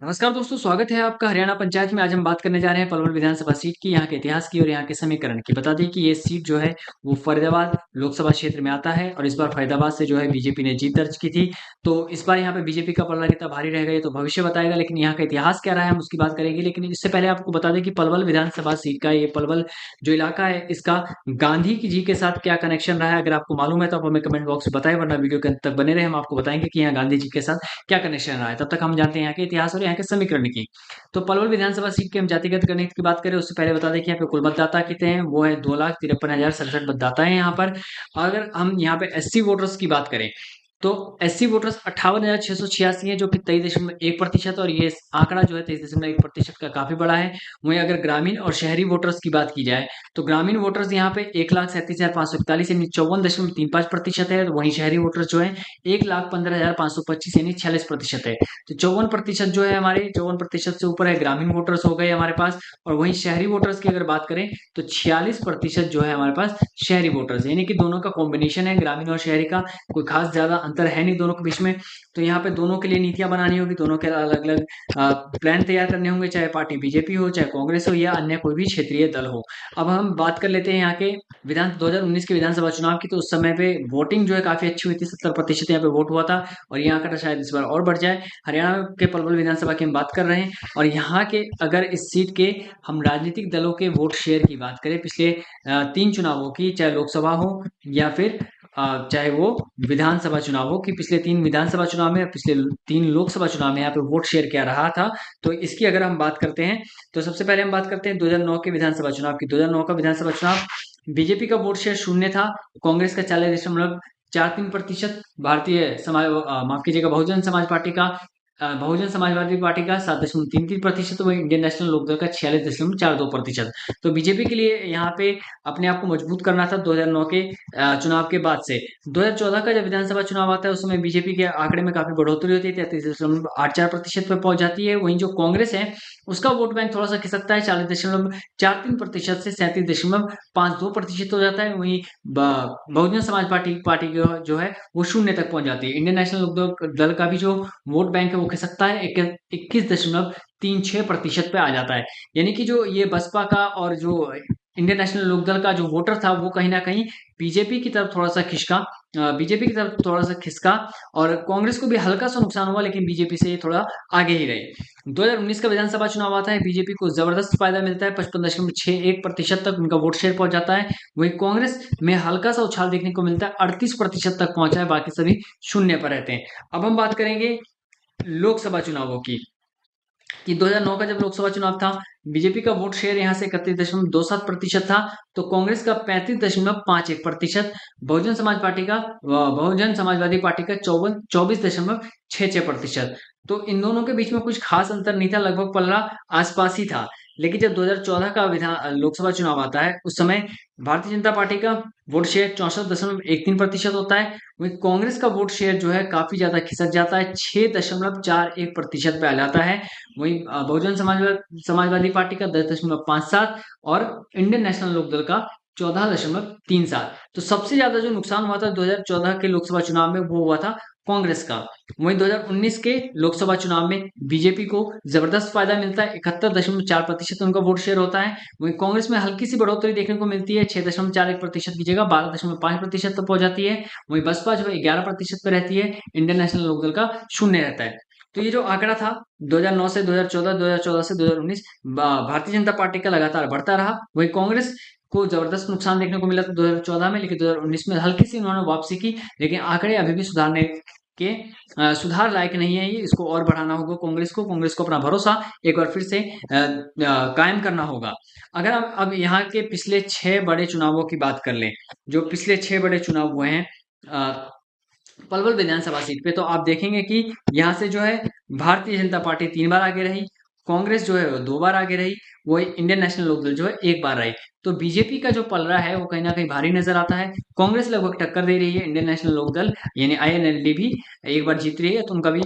नमस्कार दोस्तों, स्वागत है आपका हरियाणा पंचायत में। आज हम बात करने जा रहे हैं पलवल विधानसभा सीट की, यहाँ के इतिहास की और यहाँ के समीकरण की। बता दें कि ये सीट जो है वो फरीदाबाद लोकसभा क्षेत्र में आता है और इस बार फरीदाबाद से जो है बीजेपी ने जीत दर्ज की थी। तो इस बार यहाँ पे बीजेपी का पलड़ा कितना भारी रहेगा ये तो भविष्य बताएगा, लेकिन यहाँ का इतिहास क्या रहा है हम उसकी बात करेंगे। लेकिन इससे पहले आपको बता दें कि पलवल विधानसभा सीट का ये पलवल जो इलाका है इसका गांधी जी के साथ क्या कनेक्शन रहा है, अगर आपको मालूम है तो आप हमें कमेंट बॉक्स में बताएं, वरना वीडियो के अंत तक बने रहे, हम आपको बताएंगे कि यहाँ गांधी जी के साथ क्या कनेक्शन रहा है। तब तक हम जानते हैं यहाँ के इतिहास और यहाँ के समीकरण की। तो पलवल विधानसभा सीट के हम जातिगत गणित की बात करें उससे पहले बता दें कि यहाँ पे कुल मतदाता कितने हैं, वो है 2,53,067 मतदाता है यहाँ पर। अगर हम यहाँ पे एससी वोटर्स की बात करें तो एससी वोटर्स 58,686 है, जो कि 23.1% और ये आंकड़ा जो है 23.1% का काफी बड़ा है। वहीं अगर ग्रामीण और शहरी वोटर्स की बात की जाए तो ग्रामीण वोटर्स यहाँ पे 1,37,541 यानी 54.35% है। वहीं शहरी वोटर्स जो है 1,15,525 यानी 46% है। तो 54% जो है, हमारे 54% से ऊपर है ग्रामीण वोटर्स हो गए हमारे पास। और वहीं शहरी वोटर्स की अगर बात करें तो 46% जो है हमारे पास शहरी वोटर्स, यानी कि दोनों का कॉम्बिनेशन है ग्रामीण और शहरी का, कोई खास ज्यादा अंतर है नहीं दोनों के बीच में। तो यहाँ पे दोनों के लिए नीतियां बनानी होगी, दोनों के अलग अलग प्लान तैयार करने होंगे, चाहे पार्टी बीजेपी हो, चाहे कांग्रेस हो, या अन्य कोई भी क्षेत्रीय दल हो। अब हम बात कर लेते हैं यहाँ के 2019 के विधानसभा चुनाव की। तो उस समय पे वोटिंग जो है काफी अच्छी हुई थी, 70% यहाँ पे वोट हुआ था और यहाँ का शायद इस बार और बढ़ जाए। हरियाणा के पलवल विधानसभा की हम बात कर रहे हैं और यहाँ के अगर इस सीट के हम राजनीतिक दलों के वोट शेयर की बात करें पिछले 3 चुनावों की, चाहे लोकसभा हो या फिर चाहे वो विधानसभा चुनाव हो, कि पिछले 3 विधानसभा चुनाव में, पिछले 3 लोकसभा चुनाव में यहाँ पे वोट शेयर क्या रहा था। तो इसकी अगर हम बात करते हैं तो सबसे पहले हम बात करते हैं 2009 के विधानसभा चुनाव की। 2009 का विधानसभा चुनाव बीजेपी का वोट शेयर 0 था, कांग्रेस का 40.43%, भारतीय समाज माफ कीजिएगा बहुजन समाज पार्टी का बहुजन समाजवादी पार्टी का 7.33%, वही इंडियन नेशनल लोकदल का 46.42%। तो बीजेपी के लिए यहाँ पे अपने आप को मजबूत करना था 2009 के चुनाव के बाद से। 2014 का जब विधानसभा चुनाव आता है उस समय बीजेपी के आंकड़े में काफी बढ़ोतरी होती है, 33.84% पर पहुंच जाती है। वहीं जो कांग्रेस है उसका वोट बैंक थोड़ा सा खिसकता है, 40.43% से 37.52% हो जाता है। वहीं बहुजन समाज पार्टी जो है वो 0 तक पहुंच जाती है। इंडियन नेशनल लोकदल दल का भी जो वोट बैंक है वो खिसकता है, 21.36% पे आ जाता है। यानी कि जो ये बसपा का और जो इंडियन नेशनल लोकदल का जो वोटर था वो कहीं ना कहीं बीजेपी की तरफ थोड़ा सा खिसका, बीजेपी की तरफ थोड़ा सा खिसका। और कांग्रेस को भी हल्का सा नुकसान हुआ, लेकिन बीजेपी से ये थोड़ा आगे ही रहे। 2019 का विधानसभा चुनाव आता है, बीजेपी को जबरदस्त फायदा मिलता है, 55.61% तक उनका वोट शेयर पहुंच जाता है। वहीं कांग्रेस में हल्का सा उछाल देखने को मिलता है, 38% तक पहुंचा है, बाकी सभी 0 पर रहते हैं। अब हम बात करेंगे लोकसभा चुनावों की, कि 2009 का जब लोकसभा चुनाव था बीजेपी का वोट शेयर यहाँ से 31.27% था, तो कांग्रेस का 35.51%, बहुजन समाजवादी पार्टी का 24.66%। तो इन दोनों के बीच में कुछ खास अंतर नहीं था, लगभग पलड़ा आसपास ही था। लेकिन जब 2014 का विधान लोकसभा चुनाव आता है उस समय भारतीय जनता पार्टी का वोट शेयर 64.13% होता है। वहीं कांग्रेस का वोट शेयर जो है काफी ज्यादा खिसक जाता है, 6.41% पे आ जाता है। वहीं बहुजन समाजवादी पार्टी का 10.57 और इंडियन नेशनल लोकदल का 14.37। तो सबसे ज्यादा जो नुकसान हुआ था 2014 के लोकसभा चुनाव में वो हुआ था कांग्रेस का। वहीं 2019 के लोकसभा चुनाव में बीजेपी को जबरदस्त फायदा मिलता है, 71.4% उनका वोट शेयर होता है। वहीं कांग्रेस में हल्की सी बढ़ोतरी देखने को मिलती है, 6.41% की जगह 12.5% तक पहुंच जाती है। वहीं बसपा जो है 11% पर रहती है, इंडियन नेशनल लोकदल का 0 रहता है। तो ये जो आंकड़ा था 2009 से 2014, 2014 से 2019 भारतीय जनता पार्टी का लगातार बढ़ता रहा। वहीं कांग्रेस को जबरदस्त नुकसान देखने को मिला था 2014 में, लेकिन 2019 में हल्की सी उन्होंने वापसी की। लेकिन आंकड़े अभी भी सुधारने के सुधार लायक नहीं है, ये इसको और बढ़ाना होगा कांग्रेस को अपना भरोसा एक बार फिर से कायम करना होगा। अगर हम अब यहाँ के पिछले 6 बड़े चुनावों की बात कर लें, जो पिछले 6 बड़े चुनाव हुए हैं पलवल विधानसभा सीट पे, तो आप देखेंगे कि यहाँ से जो है भारतीय जनता पार्टी 3 बार आगे रही, कांग्रेस जो है वो 2 बार आगे रही, वो इंडियन नेशनल लोकदल जो है 1 बार रही। तो बीजेपी का जो पलड़ा है वो कहीं ना कहीं भारी नजर आता है। कांग्रेस लगभग टक्कर दे रही है, इंडियन नेशनल लोकदल यानी आईएनएलडी भी 1 बार जीत रही है, तो उनका भी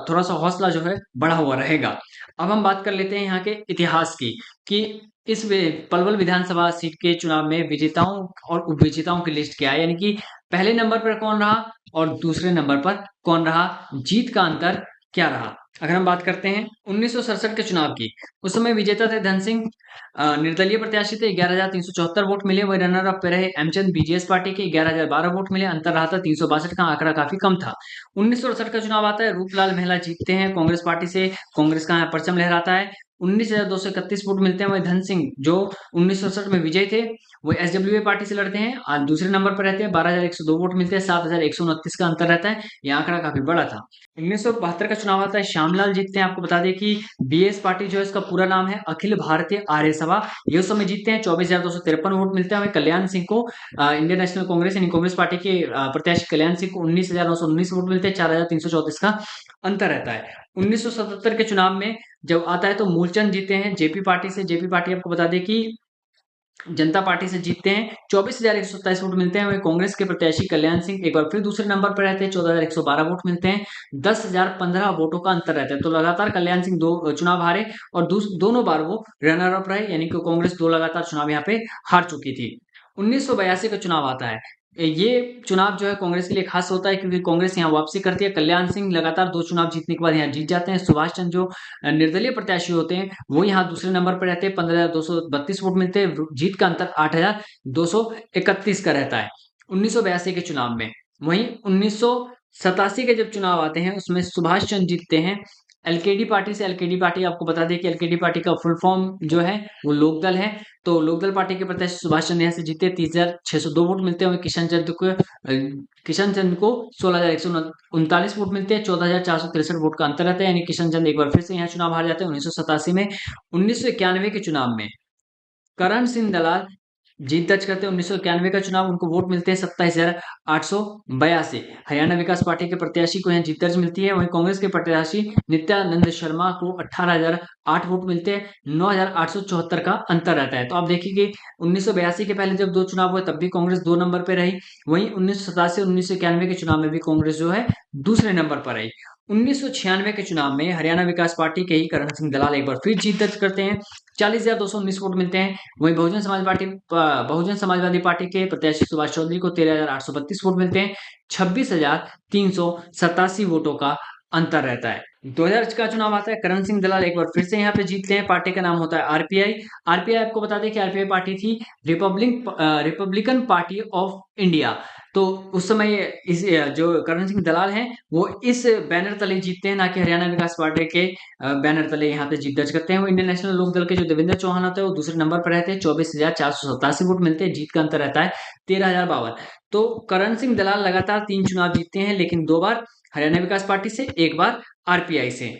थोड़ा सा हौसला जो है बढ़ा हुआ रहेगा। अब हम बात कर लेते हैं यहाँ के इतिहास की, कि इस पलवल विधानसभा सीट के चुनाव में विजेताओं और उपविजेताओं की लिस्ट क्या है, यानी कि पहले नंबर पर कौन रहा और दूसरे नंबर पर कौन रहा, जीत का अंतर क्या रहा। अगर हम बात करते हैं 1967 के चुनाव की, उस समय विजेता थे धन सिंह, निर्दलीय प्रत्याशी थे, 11,374 वोट मिले। वही रनर अप पे रहे एमचंद, बीजेएस पार्टी के, 11,012 वोट मिले। अंतर रहा था 362 का, आंकड़ा काफी कम था। 1968 का चुनाव आता है, रूपलाल महला जीतते हैं कांग्रेस पार्टी से, कांग्रेस का यहाँ परचम लहराता है। 19,231 वोट मिलते हैं। वही धन सिंह जो 1967 में विजयी थे, वो एसडब्ल्यूए पार्टी से लड़ते हैं, आज दूसरे नंबर पर रहते हैं, 12,102 वोट मिलते हैं, 7,129 का अंतर रहता है। ये आंकड़ा काफी बड़ा था। 1972 का चुनाव आता है, श्यामलाल जीतते हैं। आपको बता दें कि बीएस पार्टी जो है, इसका पूरा नाम है अखिल भारतीय आर्य सभा, ये उस समय जीतते हैं, 24,253 वोट मिलते हैं। वहीं कल्याण सिंह को इंडियन नेशनल कांग्रेस यानी कांग्रेस पार्टी के प्रत्याशी कल्याण सिंह को 19,919 वोट मिलते हैं, 4,334 का अंतर रहता है। 1977 के चुनाव में जब आता है तो मूलचंद जीते हैं जेपी पार्टी से। जेपी पार्टी आपको बता दें कि जनता पार्टी से जीतते हैं, 24,127 वोट मिलते हैं। वहीं कांग्रेस के प्रत्याशी कल्याण सिंह एक बार फिर दूसरे नंबर पर रहते हैं, 14,112 वोट मिलते हैं, 10,015 वोटों का अंतर रहता है। तो लगातार कल्याण सिंह दो चुनाव हारे और दोनों बार वो रनर अप रहे, यानी कि कांग्रेस दो लगातार चुनाव यहाँ पे हार चुकी थी। 1982 का चुनाव आता है, ये चुनाव जो है कांग्रेस के लिए खास होता है, क्योंकि कांग्रेस यहाँ वापसी करती है। कल्याण सिंह लगातार दो चुनाव जीतने के बाद यहाँ जीत जाते हैं। सुभाष चंद्र जो निर्दलीय प्रत्याशी होते हैं, वो यहाँ दूसरे नंबर पर रहते हैं, 15,232 वोट मिलते हैं। जीत का अंतर 8,231 का रहता है 1982 के चुनाव में। वहीं 1987 के जब चुनाव आते हैं, उसमें सुभाष चंद्र जीतते हैं एलकेडी पार्टी से। एलकेडी पार्टी आपको बता दें कि एलकेडी पार्टी का फुल फॉर्म जो है वो लोकदल है। तो लोकदल पार्टी के प्रत्याशी सुभाष चंद्र यहाँ से जीते, 30,602 वोट मिलते हैं। किशन चंद्र को 16,139 वोट मिलते हैं, 14,463 वोट का अंतर रहता है, यानी किशन चंद्र एक बार फिर से यहाँ चुनाव हार जाते हैं 1987 में। 1991 के चुनाव में करण सिंह दलाल जीत दर्ज करते हैं। 1991 का चुनाव, उनको वोट मिलते हैं 27,882। हरियाणा विकास पार्टी के प्रत्याशी को यहाँ जीत दर्ज मिलती है। वहीं कांग्रेस के प्रत्याशी नित्यानंद शर्मा को 18,008 वोट मिलते हैं, 9,874 का अंतर रहता है। तो आप देखिए कि 1982 के पहले जब दो चुनाव हुए तब भी कांग्रेस दो नंबर पर रही। वहीं 1987 1991 के चुनाव में भी कांग्रेस जो है दूसरे नंबर पर रही। 1996 के चुनाव में हरियाणा विकास पार्टी के ही करण सिंह दलाल एक बार फिर जीत दर्ज करते हैं, 40,219 वोट मिलते हैं। वहीं बहुजन समाजवादी पार्टी के प्रत्याशी सुभाष चौधरी को 13,832 वोट मिलते हैं, 26,387 वोटों का अंतर रहता है। 2000 का चुनाव आता है, करण सिंह दलाल एक बार फिर से यहाँ पे जीतते हैं। पार्टी का नाम होता है आरपीआई। आरपीआई आपको बता दें कि आरपीआई पार्टी थी रिपब्लिकन पार्टी ऑफ इंडिया। तो उस समय इस जो करण सिंह दलाल हैं वो इस बैनर तले जीतते हैं, ना कि हरियाणा विकास पार्टी के बैनर तले यहाँ पे जीत दर्ज करते हैं। वो इंडियन नेशनल लोकदल के जो देवेंद्र चौहान होते हैं वो दूसरे नंबर पर रहते हैं, 24,487 वोट मिलते हैं। जीत का अंतर रहता है 13,052। तो करण सिंह दलाल लगातार 3 चुनाव जीतते हैं, लेकिन 2 बार हरियाणा विकास पार्टी से, 1 बार आरपीआई से।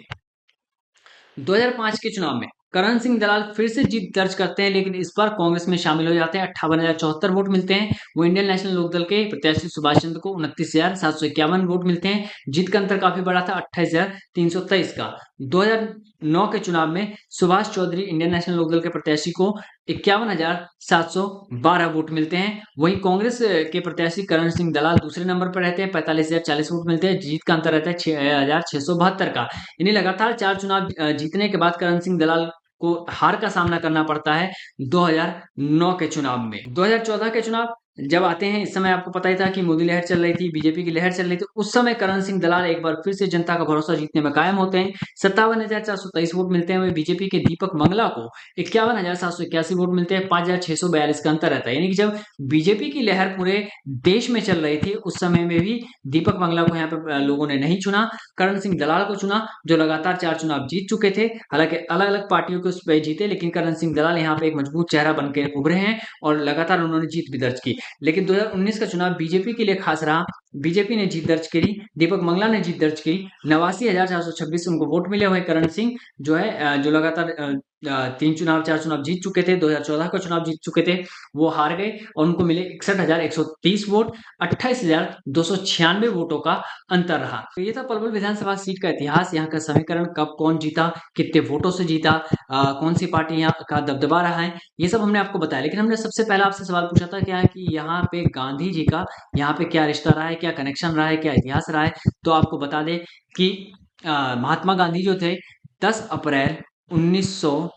2005 के चुनाव में करण सिंह दलाल फिर से जीत दर्ज करते हैं, लेकिन इस बार कांग्रेस में शामिल हो जाते हैं, 58,074 वोट मिलते हैं। वो इंडियन नेशनल लोकदल के प्रत्याशी सुभाष चंद्र को 29,751 वोट मिलते हैं। जीत का अंतर काफी बड़ा था, 28,323 का। 2009 के चुनाव में सुभाष चौधरी इंडियन नेशनल लोकदल के प्रत्याशी को 51,712 वोट मिलते हैं। वहीं कांग्रेस के प्रत्याशी करण सिंह दलाल दूसरे नंबर पर रहते हैं, 45,040 वोट मिलते हैं। जीत का अंतर रहता है 6,672 का। यानी लगातार 4 चुनाव जीतने के बाद करण सिंह दलाल को हार का सामना करना पड़ता है 2009 के चुनाव में। 2014 के चुनाव जब आते हैं, इस समय आपको पता ही था कि मोदी लहर चल रही थी, बीजेपी की लहर चल रही थी। उस समय करण सिंह दलाल एक बार फिर से जनता का भरोसा जीतने में कायम होते हैं, 57,423 वोट मिलते हैं। वही बीजेपी के दीपक मंगला को 51,781 वोट मिलते हैं, 5,642 का अंतर रहता है। यानी कि जब बीजेपी की लहर पूरे देश में चल रही थी, उस समय में भी दीपक मंगला को यहाँ पे लोगों ने नहीं चुना, करण सिंह दलाल को चुना, जो लगातार 4 चुनाव जीत चुके थे। हालांकि अलग अलग पार्टियों के उस पर जीते, लेकिन करण सिंह दलाल यहाँ पे एक मजबूत चेहरा बनकर उभरे हैं और लगातार उन्होंने जीत भी दर्ज की। लेकिन 2019 का चुनाव बीजेपी के लिए खास रहा। बीजेपी ने जीत दर्ज करी, दीपक मंगला ने जीत दर्ज की, 89,426 उनको वोट मिले। हुए करण सिंह जो है जो लगातार 4 चुनाव जीत चुके थे, 2014 का चुनाव जीत चुके थे, वो हार गए और उनको मिले 61,130 वोट, 28,296 वोटों का अंतर रहा। तो ये था पलवल विधानसभा सीट का इतिहास, यहाँ का समीकरण, कब कौन जीता, कितने वोटों से जीता, कौन सी पार्टी यहाँ का दबदबा रहा है, ये सब हमने आपको बताया। लेकिन हमने सबसे पहले आपसे सवाल पूछा था क्या है कि यहाँ पे गांधी जी का यहाँ पे क्या रिश्ता रहा है, क्या कनेक्शन रहा है, क्या इतिहास रहा है। तो आपको बता दें कि महात्मा गांधी जो थे 10 अप्रैल 1900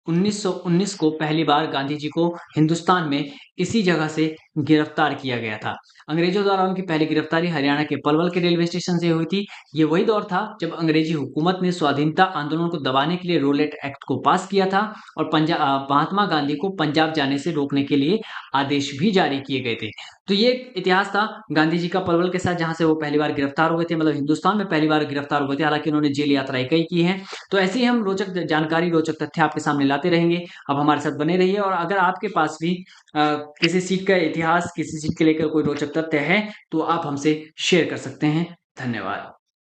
1919 को पहली बार गांधी जी को हिंदुस्तान में इसी जगह से गिरफ्तार किया गया था। अंग्रेजों द्वारा उनकी पहली गिरफ्तारी हरियाणा के पलवल के रेलवे स्टेशन से हुई थी। ये वही दौर था जब अंग्रेजी हुकूमत ने स्वाधीनता आंदोलन को दबाने के लिए रोलेट एक्ट को पास किया था और महात्मा गांधी को पंजाब जाने से रोकने के लिए आदेश भी जारी किए गए थे। तो ये एक इतिहास था गांधी जी का पलवल के साथ, जहां से वो पहली बार गिरफ्तार हुए थे, मतलब हिंदुस्तान में पहली बार गिरफ्तार हुए थे। हालांकि उन्होंने जेल यात्राएं कई की हैं। तो ऐसे ही हम रोचक जानकारी, रोचक तथ्य आपके सामने लाते रहेंगे। अब हमारे साथ बने रहिए, और अगर आपके पास भी किसी सीट का इतिहास, किसी सीट के लेकर कोई रोचक तथ्य है, तो आप हमसे शेयर कर सकते हैं। धन्यवाद।